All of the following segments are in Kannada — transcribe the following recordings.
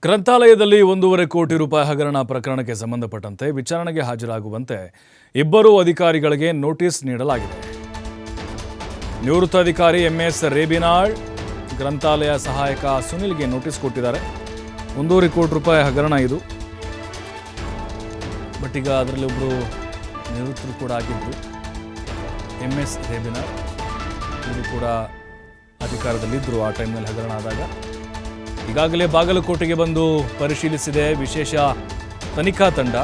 ಗ್ರಂಥಾಲಯದಲ್ಲಿ 1.5 ಕೋಟಿ ರೂಪಾಯಿ ಹಗರಣ ಪ್ರಕರಣಕ್ಕೆ ಸಂಬಂಧಪಟ್ಟಂತೆ ವಿಚಾರಣೆಗೆ ಹಾಜರಾಗುವಂತೆ ಇಬ್ಬರು ಅಧಿಕಾರಿಗಳಿಗೆ ನೋಟಿಸ್ ನೀಡಲಾಗಿದೆ. ನಿವೃತ್ತ ಅಧಿಕಾರಿ ಎಂಎಸ್ ರೇಬಿನಾಳ್ ಗ್ರಂಥಾಲಯ ಸಹಾಯಕ ಸುನಿಲ್ಗೆ ನೋಟಿಸ್ ಕೊಟ್ಟಿದ್ದಾರೆ. 1.5 ಕೋಟಿ ರೂಪಾಯಿ ಹಗರಣ ಇದು. ಬಟ್ ಈಗ ಅದರಲ್ಲಿ ಒಬ್ಬರು ನಿವೃತ್ತರು ಕೂಡ ಆಗಿದ್ದು ಎಂಎಸ್ ರೇಬಿನಾಳ್ ಇವರು ಕೂಡ ಅಧಿಕಾರದಲ್ಲಿದ್ದರು ಆ ಟೈಮ್ನಲ್ಲಿ ಹಗರಣ ಆದಾಗ. ಈಗಾಗಲೇ ಬಾಗಲಕೋಟೆಗೆ ಬಂದು ಪರಿಶೀಲಿಸಿದೆ ವಿಶೇಷ ತನಿಖಾ ತಂಡ.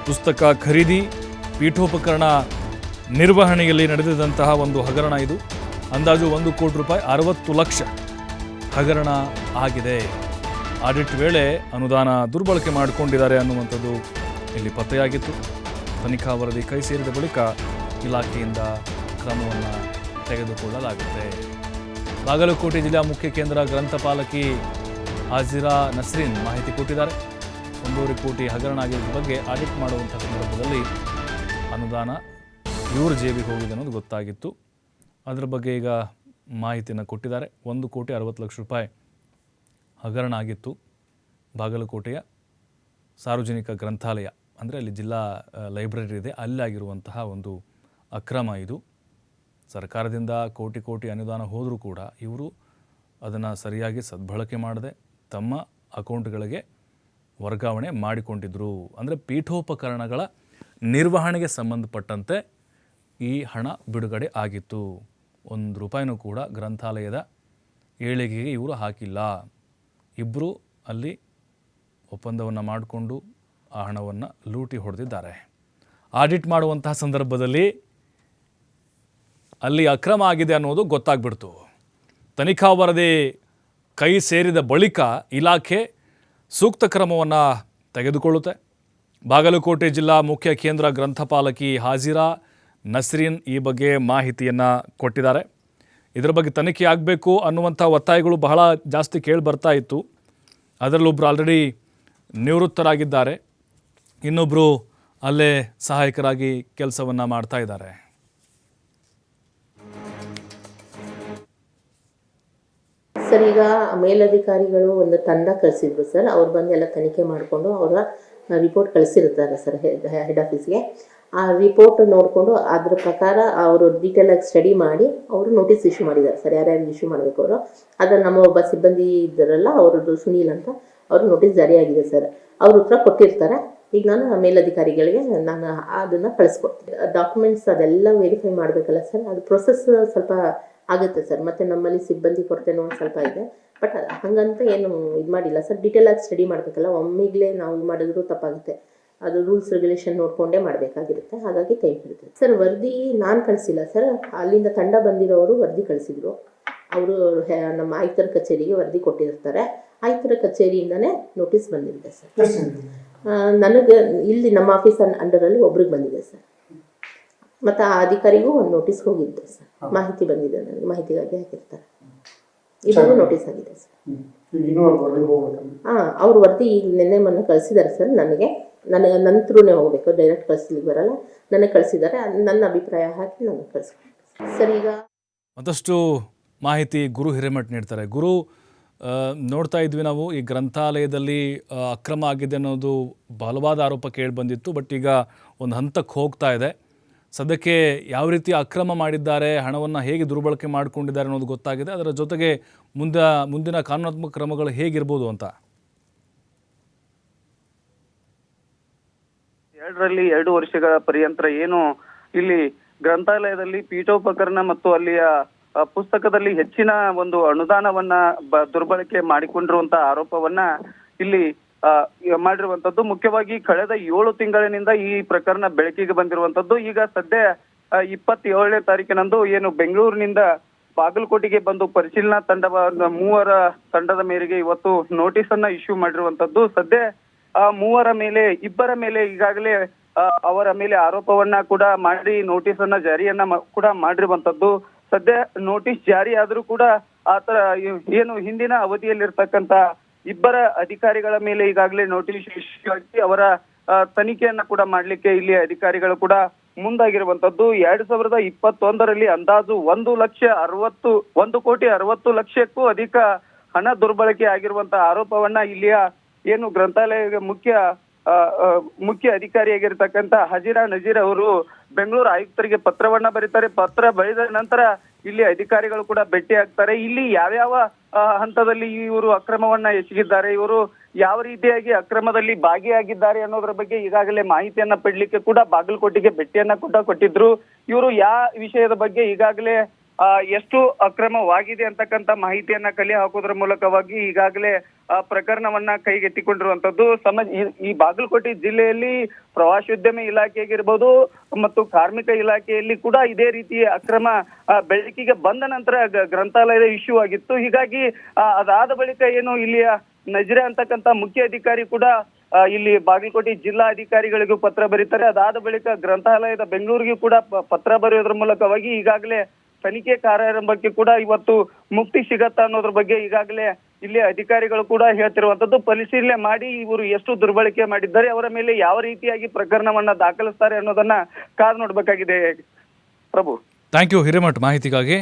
ಪುಸ್ತಕ ಖರೀದಿ, ಪೀಠೋಪಕರಣ ನಿರ್ವಹಣೆಯಲ್ಲಿ ನಡೆದಿದ್ದಂತಹ ಒಂದು ಹಗರಣ ಇದು. ಅಂದಾಜು 1 ಕೋಟಿ ರೂಪಾಯಿ 60 ಲಕ್ಷ ಹಗರಣ ಆಗಿದೆ. ಆಡಿಟ್ ವೇಳೆ ಅನುದಾನ ದುರ್ಬಳಕೆ ಮಾಡಿಕೊಂಡಿದ್ದಾರೆ ಅನ್ನುವಂಥದ್ದು ಇಲ್ಲಿ ಪತ್ತೆಯಾಗಿತ್ತು. ತನಿಖಾ ವರದಿ ಕೈ ಸೇರಿದ ಬಳಿಕ ಇಲಾಖೆಯಿಂದ ಕ್ರಮವನ್ನು ತೆಗೆದುಕೊಳ್ಳಲಾಗುತ್ತೆ. ಬಾಗಲಕೋಟೆ ಜಿಲ್ಲಾ ಮುಖ್ಯ ಕೇಂದ್ರ ಗ್ರಂಥಪಾಲಕಿ ಹಾಜಿರಾ ನಸ್ರೀನ್ ಮಾಹಿತಿ ಕೊಟ್ಟಿದ್ದಾರೆ. 1.5 ಕೋಟಿ ಹಗರಣ ಆಗಿರುವ ಬಗ್ಗೆ ಆಡಿಟ್ ಮಾಡುವಂಥ ಸಂದರ್ಭದಲ್ಲಿ ಅನುದಾನ ಇವ್ರ ಜೇಬಿಗೆ ಹೋಗಿದೆ ಅನ್ನೋದು ಗೊತ್ತಾಗಿತ್ತು. ಅದರ ಬಗ್ಗೆ ಈಗ ಮಾಹಿತಿಯನ್ನು ಕೊಟ್ಟಿದ್ದಾರೆ. 1 ಕೋಟಿ 60 ಲಕ್ಷ ರೂಪಾಯಿ ಹಗರಣ ಆಗಿತ್ತು. ಬಾಗಲಕೋಟೆಯ ಸಾರ್ವಜನಿಕ ಗ್ರಂಥಾಲಯ ಅಂದರೆ ಅಲ್ಲಿ ಜಿಲ್ಲಾ ಲೈಬ್ರರಿ ಇದೆ, ಅಲ್ಲಾಗಿರುವಂತಹ ಒಂದು ಅಕ್ರಮ ಇದು. ಸರ್ಕಾರದಿಂದ ಕೋಟಿ ಅನುದಾನ ಹೋದರೂ ಕೂಡ ಇವರು ಅದನ್ನು ಸರಿಯಾಗಿ ಸದ್ಬಳಕೆ ಮಾಡದೆ ತಮ್ಮ ಅಕೌಂಟ್ಗಳಿಗೆ ವರ್ಗಾವಣೆ ಮಾಡಿಕೊಂಡಿದ್ದರು. ಅಂದರೆ ಪೀಠೋಪಕರಣಗಳ ನಿರ್ವಹಣೆಗೆ ಸಂಬಂಧಪಟ್ಟಂತೆ ಈ ಹಣ ಬಿಡುಗಡೆ ಆಗಿತ್ತು. 1 ರೂಪಾಯಿನೂ ಕೂಡ ಗ್ರಂಥಾಲಯದ ಏಳಿಗೆಗೆ ಇವರು ಹಾಕಿಲ್ಲ. ಇಬ್ಬರು ಅಲ್ಲಿ ಒಪ್ಪಂದವನ್ನು ಮಾಡಿಕೊಂಡು ಆ ಹಣವನ್ನು ಲೂಟಿ ಹೊಡೆದಿದ್ದಾರೆ. ಆಡಿಟ್ ಮಾಡುವಂತಹ ಸಂದರ್ಭದಲ್ಲಿ ಅಲ್ಲಿ ಅಕ್ರಮ ಆಗಿದೆ ಅನ್ನೋದು ಗೊತ್ತಾಗ್ಬಿಡ್ತು. ತನಿಖಾ ವರದಿ ಕೈ ಸೇರಿದ ಬಳಿಕ ಇಲಾಖೆ ಸೂಕ್ತ ಕ್ರಮವನ್ನು ತೆಗೆದುಕೊಳ್ಳುತ್ತೆ. ಬಾಗಲಕೋಟೆ ಜಿಲ್ಲಾ ಮುಖ್ಯ ಕೇಂದ್ರ ಗ್ರಂಥಪಾಲಕಿ ಹಾಜಿರಾ ನಸ್ರೀನ್ ಈ ಬಗ್ಗೆ ಮಾಹಿತಿಯನ್ನು ಕೊಟ್ಟಿದ್ದಾರೆ. ಇದರ ಬಗ್ಗೆ ತನಿಖೆ ಆಗಬೇಕು ಅನ್ನುವಂಥ ಒತ್ತಾಯಗಳು ಬಹಳ ಜಾಸ್ತಿ ಕೇಳಿ ಬರ್ತಾ ಇತ್ತು. ಅದರಲ್ಲೊಬ್ಬರು ಆಲ್ರೆಡಿ ನಿವೃತ್ತರಾಗಿದ್ದಾರೆ, ಇನ್ನೊಬ್ಬರು ಅಲ್ಲೇ ಸಹಾಯಕರಾಗಿ ಕೆಲಸವನ್ನು ಮಾಡ್ತಾ ಇದ್ದಾರೆ. ಸರ್, ಈಗ ಮೇಲಧಿಕಾರಿಗಳು ಒಂದು ತಂಡ ಕಳಿಸಿದ್ರು ಸರ್. ಅವ್ರು ಬಂದು ಎಲ್ಲ ತನಿಖೆ ಮಾಡಿಕೊಂಡು ಅವರ ರಿಪೋರ್ಟ್ ಕಳಿಸಿರ್ತಾರೆ ಸರ್ ಹೆಡ್ ಆಫೀಸ್ಗೆ. ಆ ರಿಪೋರ್ಟ್ ನೋಡಿಕೊಂಡು ಅದ್ರ ಪ್ರಕಾರ ಅವರು ಡೀಟೇಲಾಗಿ ಸ್ಟಡಿ ಮಾಡಿ ಅವರು ನೋಟಿಸ್ ಇಶ್ಯೂ ಮಾಡಿದ್ದಾರೆ ಸರ್. ಯಾರ್ಯಾರು ಇಶ್ಯೂ ಮಾಡಬೇಕು ಅವರು ಅದನ್ನು ನಮ್ಮ ಒಬ್ಬ ಸಿಬ್ಬಂದಿ ಇದ್ದಾರಲ್ಲ ಅವರದ್ದು ಸುನೀಲ್ ಅಂತ, ಅವರು ನೋಟಿಸ್ ಜಾರಿಯಾಗಿದೆ ಸರ್. ಅವ್ರ ಉತ್ತರ ಕೊಟ್ಟಿರ್ತಾರೆ. ಈಗ ನಾನು ಮೇಲಧಿಕಾರಿಗಳಿಗೆ ನಾನು ಅದನ್ನು ಕಳಿಸ್ಕೊಡ್ತೀನಿ. ಡಾಕ್ಯುಮೆಂಟ್ಸ್ ಅದೆಲ್ಲ ವೆರಿಫೈ ಮಾಡಬೇಕಲ್ಲ ಸರ್, ಅದು ಪ್ರೊಸೆಸ್ ಸ್ವಲ್ಪ ಆಗುತ್ತೆ ಸರ್. ಮತ್ತು ನಮ್ಮಲ್ಲಿ ಸಿಬ್ಬಂದಿ ಕೊರತೆನೂ ಒಂದು ಸ್ವಲ್ಪ ಇದೆ. ಬಟ್ ಹಾಗಂತ ಏನು ಇದು ಮಾಡಿಲ್ಲ ಸರ್. ಡೀಟೇಲಾಗಿ ಸ್ಟಡಿ ಮಾಡಬೇಕಲ್ಲ, ಒಮ್ಮೆಗಲೇ ನಾವು ಮಾಡಿದ್ರು ತಪ್ಪಾಗುತ್ತೆ. ಅದು ರೂಲ್ಸ್ ರೆಗ್ಯುಲೇಷನ್ ನೋಡಿಕೊಂಡೇ ಮಾಡಬೇಕಾಗಿರುತ್ತೆ. ಹಾಗಾಗಿ ಟೈಮ್ ಹಿಡಿತದೆ ಸರ್. ವರದಿ ನಾನು ಕಳಿಸಿಲ್ಲ ಸರ್, ಅಲ್ಲಿಂದ ತಂಡ ಬಂದಿರೋರು ವರದಿ ಕಳಿಸಿದ್ರು. ಅವರು ನಮ್ಮ ಆಯುಕ್ತರ ಕಚೇರಿಗೆ ವರದಿ ಕೊಟ್ಟಿರ್ತಾರೆ. ಆಯುಕ್ತರ ಕಚೇರಿಯಿಂದನೇ ನೋಟಿಸ್ ಬಂದಿದೆ ಸರ್. ನನಗೆ ಇಲ್ಲಿ ನಮ್ಮ ಆಫೀಸ್ ಅಂಡರಲ್ಲಿ ಒಬ್ರಿಗೆ ಬಂದಿದೆ ಸರ್. ಮತ್ತು ಆ ಅಧಿಕಾರಿಗೂ ಒಂದು ನೋಟಿಸ್ ಹೋಗಿದ್ದೆ ಸರ್. ಮಾಹಿತಿ ಬಂದಿದೆ, ನನಗೆ ಮಾಹಿತಿಗಾಗಿ ಹಾಕಿರ್ತಾರೆ. ಇಬ್ಬರು ನೋಟಿಸ್ ಆಗಿದೆ ಸರ್. ಅವ್ರ ವರದಿ ಈಗ ನಿನ್ನೆ ಮೊನ್ನೆ ಕಳಿಸಿದ್ದಾರೆ ಸರ್. ನನ್ನ ಥ್ರೂನೇ ಹೋಗಬೇಕು, ಡೈರೆಕ್ಟ್ ಕಳಿಸ್ಲಿಕ್ಕೆ ಬರಲ್ಲ. ನನಗೆ ಕಳಿಸಿದ್ದಾರೆ. ನನ್ನ ಅಭಿಪ್ರಾಯ ಹಾಕಿ ನನಗೆ ಕಳಿಸ್ಕೊಡ್ತೀನಿ ಸರ್. ಈಗ ಮತ್ತಷ್ಟು ಮಾಹಿತಿ ಗುರು ಹಿರೇಮಠ್ ನೀಡ್ತಾರೆ. ಗುರು, ನೋಡ್ತಾ ಇದ್ವಿ ನಾವು ಈ ಗ್ರಂಥಾಲಯದಲ್ಲಿ ಅಕ್ರಮ ಆಗಿದೆ ಅನ್ನೋದು ಬಲವಾದ ಆರೋಪ ಕೇಳಿ ಬಂದಿತ್ತು. ಬಟ್ ಈಗ ಒಂದು ಹಂತಕ್ಕೆ ಹೋಗ್ತಾ ಇದೆ. ಸದ್ಯಕ್ಕೆ ಯಾವ ರೀತಿ ಅಕ್ರಮ ಮಾಡಿದ್ದಾರೆ, ಹಣವನ್ನು ಹೇಗೆ ದುರ್ಬಳಕೆ ಮಾಡಿಕೊಂಡಿದ್ದಾರೆ ಅನ್ನೋದು ಗೊತ್ತಾಗಿದೆ. ಅದರ ಜೊತೆಗೆ ಮುಂದಿನ ಕಾನೂನಾತ್ಮಕ ಕ್ರಮಗಳು ಹೇಗಿರ್ಬೋದು ಅಂತ. 2 ವರ್ಷಗಳ ಪರ್ಯಂತರ ಏನು ಇಲ್ಲಿ ಗ್ರಂಥಾಲಯದಲ್ಲಿ ಪೀಠೋಪಕರಣ ಮತ್ತು ಅಲ್ಲಿಯ ಪುಸ್ತಕದಲ್ಲಿ ಹೆಚ್ಚಿನ ಒಂದು ಅನುದಾನವನ್ನ ದುರ್ಬಳಕೆ ಮಾಡಿಕೊಂಡಿರುವಂತಹ ಆರೋಪವನ್ನ ಇಲ್ಲಿ ಮಾಡಿರುವಂತದ್ದು. ಮುಖ್ಯವಾಗಿ ಕಳೆದ 7 ತಿಂಗಳಿನಿಂದ ಈ ಪ್ರಕರಣ ಬೆಳಕಿಗೆ ಬಂದಿರುವಂತದ್ದು. ಈಗ ಸದ್ಯ 27ನೇ ತಾರೀಕಿನಂದು ಏನು ಬೆಂಗಳೂರಿನಿಂದ ಬಾಗಲಕೋಟೆಗೆ ಬಂದು ಪರಿಶೀಲನಾ ತಂಡ 3 ತಂಡದ ಮೇರೆಗೆ ಇವತ್ತು ನೋಟಿಸ್ ಅನ್ನ ಇಶ್ಯೂ ಮಾಡಿರುವಂತದ್ದು. ಸದ್ಯ 3 ಮೇಲೆ 2 ಮೇಲೆ ಈಗಾಗಲೇ ಅವರ ಮೇಲೆ ಆರೋಪವನ್ನ ಕೂಡ ಮಾಡಿ ನೋಟಿಸ್ ಅನ್ನ ಜಾರಿಯನ್ನ ಕೂಡ ಮಾಡಿರುವಂತದ್ದು. ಸದ್ಯ ನೋಟಿಸ್ ಜಾರಿ ಆದ್ರೂ ಕೂಡ ಆತರ ಏನು ಹಿಂದಿನ ಅವಧಿಯಲ್ಲಿರ್ತಕ್ಕಂತ 2 ಅಧಿಕಾರಿಗಳ ಮೇಲೆ ಈಗಾಗಲೇ ನೋಟಿಸ್ ಇಶ್ಯೂ ಆಗಿ ಅವರ ತನಿಖೆಯನ್ನ ಕೂಡ ಮಾಡ್ಲಿಕ್ಕೆ ಇಲ್ಲಿ ಅಧಿಕಾರಿಗಳು ಕೂಡ ಮುಂದಾಗಿರುವಂತದ್ದು. 2021ರಲ್ಲಿ ಅಂದಾಜು 1 ಕೋಟಿ 60 ಲಕ್ಷಕ್ಕೂ ಅಧಿಕ ಹಣ ದುರ್ಬಳಕೆ ಆಗಿರುವಂತಹ ಆರೋಪವನ್ನ ಇಲ್ಲಿಯ ಏನು ಗ್ರಂಥಾಲಯ ಮುಖ್ಯ ಅಧಿಕಾರಿಯಾಗಿರ್ತಕ್ಕಂಥ ಹಜೀರಾ ನಜೀರ್ ಅವರು ಬೆಂಗಳೂರು ಆಯುಕ್ತರಿಗೆ ಪತ್ರವನ್ನ ಬರೀತಾರೆ. ಪತ್ರ ಬರೆದ ನಂತರ ಇಲ್ಲಿ ಅಧಿಕಾರಿಗಳು ಕೂಡ ಭೇಟಿ ಆಗ್ತಾರೆ. ಇಲ್ಲಿ ಯಾವ್ಯಾವ ಹಂತದಲ್ಲಿ ಇವರು ಅಕ್ರಮವನ್ನ ಎಸಗಿದ್ದಾರೆ, ಇವರು ಯಾವ ರೀತಿಯಾಗಿ ಅಕ್ರಮದಲ್ಲಿ ಭಾಗಿಯಾಗಿದ್ದಾರೆ ಅನ್ನೋದ್ರ ಬಗ್ಗೆ ಈಗಾಗಲೇ ಮಾಹಿತಿಯನ್ನ ಪಡ್ಲಿಕ್ಕೆ ಕೂಡ ಬಾಗಲಕೋಟೆಗೆ ಭೇಟಿಯನ್ನ ಕೂಡ ಕೊಟ್ಟಿದ್ರು. ಇವರು ಯಾವ ವಿಷಯದ ಬಗ್ಗೆ ಈಗಾಗಲೇ ಎಷ್ಟು ಅಕ್ರಮವಾಗಿದೆ ಅಂತಕ್ಕಂಥ ಮಾಹಿತಿಯನ್ನ ಕಲೆ ಹಾಕೋದ್ರ ಮೂಲಕವಾಗಿ ಈಗಾಗಲೇ ಪ್ರಕರಣವನ್ನ ಕೈಗೆತ್ತಿಕೊಂಡಿರುವಂತದ್ದು. ಈ ಬಾಗಲಕೋಟೆ ಜಿಲ್ಲೆಯಲ್ಲಿ ಪ್ರವಾಸೋದ್ಯಮ ಇಲಾಖೆಗಿರ್ಬೋದು ಮತ್ತು ಕಾರ್ಮಿಕ ಇಲಾಖೆಯಲ್ಲಿ ಕೂಡ ಇದೇ ರೀತಿಯ ಅಕ್ರಮ ಬೆಳಕಿಗೆ ಬಂದ ನಂತರ ಗ್ರಂಥಾಲಯದ ಇಶ್ಯೂ ಆಗಿತ್ತು. ಹೀಗಾಗಿ ಅದಾದ ಬಳಿಕ ಏನು ಇಲ್ಲಿಯ ನಜೀರಾ ಅಂತಕ್ಕಂಥ ಮುಖ್ಯ ಅಧಿಕಾರಿ ಕೂಡ ಇಲ್ಲಿ ಬಾಗಲಕೋಟೆ ಜಿಲ್ಲಾ ಅಧಿಕಾರಿಗಳಿಗೂ ಪತ್ರ ಬರೀತಾರೆ. ಅದಾದ ಬಳಿಕ ಗ್ರಂಥಾಲಯದ ಬೆಂಗಳೂರಿಗೂ ಕೂಡ ಪತ್ರ ಬರೆಯೋದ್ರ ಮೂಲಕವಾಗಿ ಈಗಾಗಲೇ ತನಿಖೆ ಕಾರ್ಯಾರಂಭಕ್ಕೆ ಕೂಡ ಇವತ್ತು ಮುಕ್ತಿ ಸಿಗತ್ತಾ ಅನ್ನೋದ್ರ ಬಗ್ಗೆ ಈಗಾಗಲೇ ಇಲ್ಲಿ ಅಧಿಕಾರಿಗಳು ಕೂಡ ಹೇಳ್ತಿರುವಂತದ್ದು. ಪರಿಶೀಲನೆ ಮಾಡಿ ಇವರು ಎಷ್ಟು ದುರ್ಬಳಕೆ ಮಾಡಿದ್ದಾರೆ, ಅವರ ಮೇಲೆ ಯಾವ ರೀತಿಯಾಗಿ ಪ್ರಕರಣವನ್ನ ದಾಖಲಿಸ್ತಾರೆ ಅನ್ನೋದನ್ನ ಕಾದು ನೋಡ್ಬೇಕಾಗಿದೆ. ಪ್ರಭು, ಥ್ಯಾಂಕ್ ಯು ಹಿರೇಮಠ್ ಮಾಹಿತಿಗಾಗಿ.